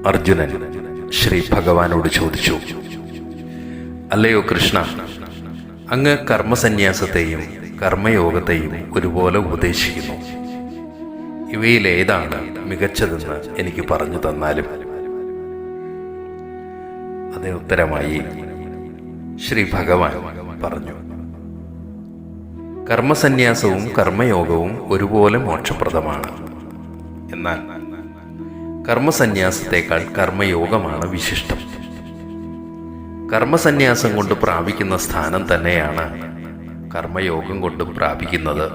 അർജുനൻ ശ്രീ ഭഗവാനോട് ചോദിച്ചു, അല്ലയോ കൃഷ്ണ, അങ്ങ് കർമ്മസന്യാസത്തെയും കർമ്മയോഗത്തെയും ഒരുപോലെ ഉപദേശിക്കുന്നു. ഇവയിലേതാണ് മികച്ചതെന്ന് എനിക്ക് പറഞ്ഞു തന്നാലും. അതിന് ഉത്തരമായി ശ്രീ ഭഗവാൻ പറഞ്ഞു, കർമ്മസന്യാസവും കർമ്മയോഗവും ഒരുപോലെ മോക്ഷപ്രദമാണ്. എന്നാൽ കർമ്മസന്യാസത്തേക്കാൾ കർമ്മയോഗമാണ് വിശിഷ്ടം. കർമ്മസന്യാസം കൊണ്ട് പ്രാപിക്കുന്ന സ്ഥാനം തന്നെയാണ് കർമ്മയോഗം കൊണ്ട് പ്രാപിക്കുന്നത്.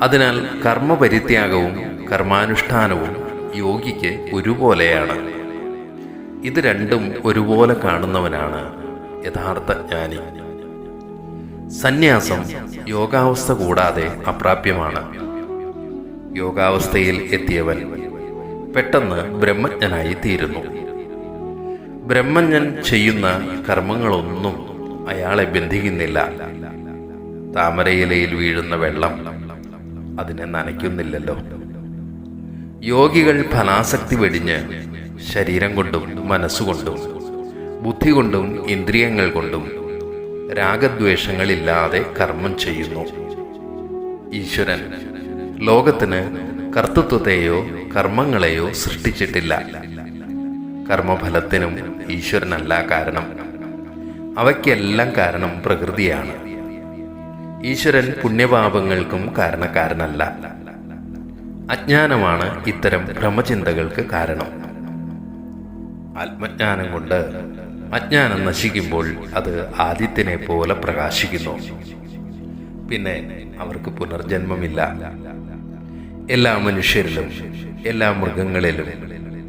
അതിനാൽ കർമ്മപരിത്യാഗവും കർമാനുഷ്ഠാനവും യോഗിക്ക് ഒരുപോലെയാണ്. ഇത് രണ്ടും ഒരുപോലെ കാണുന്നവനാണ് യഥാർത്ഥ ജ്ഞാനി. സന്യാസം യോഗാവസ്ഥ കൂടാതെ അപ്രാപ്യമാണ്. യോഗാവസ്ഥയിൽ എത്തിയവൻ പെട്ടെന്ന് ബ്രഹ്മജ്ഞനായി തീരുന്നു. ബ്രഹ്മജ്ഞൻ ചെയ്യുന്ന കർമ്മങ്ങളൊന്നും അയാളെ ബന്ധിക്കുന്നില്ല. താമരയിലയിൽ വീഴുന്ന വെള്ളം അതിനെ നനയ്ക്കുന്നില്ലല്ലോ. യോഗികൾ ഫലാസക്തി വെടിഞ്ഞ് ശരീരം കൊണ്ടും മനസ്സുകൊണ്ടും ബുദ്ധി കൊണ്ടും ഇന്ദ്രിയങ്ങൾ കൊണ്ടും രാഗദ്വേഷങ്ങളില്ലാതെ കർമ്മം ചെയ്യുന്നു. ഈശ്വരൻ ലോകത്തിന് കർത്തൃത്വത്തെയോ കർമ്മങ്ങളെയോ സൃഷ്ടിച്ചിട്ടില്ല. കർമ്മഫലത്തിനും ഈശ്വരനല്ല കാരണം. അവയ്ക്കെല്ലാം കാരണം പ്രകൃതിയാണ്. ഈശ്വരൻ പുണ്യപാപങ്ങൾക്കും കാരണക്കാരനല്ല. അജ്ഞാനമാണ് ഇത്തരം ഭ്രമചിന്തകൾക്ക് കാരണം. ആത്മജ്ഞാനം കൊണ്ട് അജ്ഞാനം നശിക്കുമ്പോൾ അത് ആദിത്യനെ പോലെ പ്രകാശിക്കുന്നു. പിന്നെ അവർക്ക് പുനർജന്മമില്ല. എല്ലാ മനുഷ്യരിലും എല്ലാ മൃഗങ്ങളിലും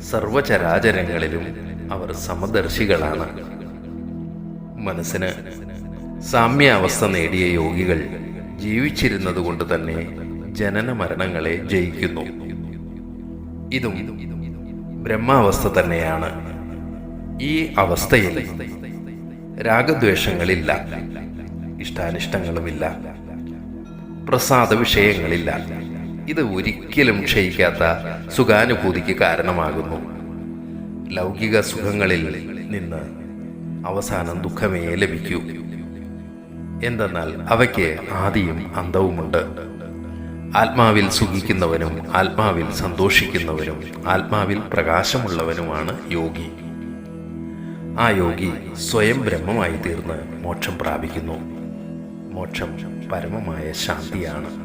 സർവചരാചരങ്ങളിലും അവർ സമദർശികളാണ്. മനസ്സിന് സാമ്യാവസ്ഥ നേടിയ യോഗികൾ ജീവിച്ചിരുന്നത് കൊണ്ട് തന്നെ ജനന മരണങ്ങളെ ജയിക്കുന്നു. ഇതും ബ്രഹ്മാവസ്ഥ തന്നെയാണ്. ഈ അവസ്ഥയിൽ രാഗദ്വേഷങ്ങളില്ല, ഇഷ്ടാനിഷ്ടങ്ങളുമില്ല, പ്രസാദ വിഷയങ്ങളില്ല. ഇത് ഒരിക്കലും ക്ഷയിക്കാത്ത സുഖാനുഭൂതിക്ക് കാരണമാകുന്നു. ലൗകിക സുഖങ്ങളിൽ നിന്ന് അവസാനം ദുഃഖമേ ലഭിക്കൂ. എന്തെന്നാൽ അവയ്ക്ക് ആദിയും അന്തവുമുണ്ട്. ആത്മാവിൽ സുഖിക്കുന്നവനും ആത്മാവിൽ സന്തോഷിക്കുന്നവനും ആത്മാവിൽ പ്രകാശമുള്ളവനുമാണ് യോഗി. ആ യോഗി സ്വയം ബ്രഹ്മമായി തീർന്ന് മോക്ഷം പ്രാപിക്കുന്നു. മോക്ഷം പരമമായ ശാന്തിയാണ്.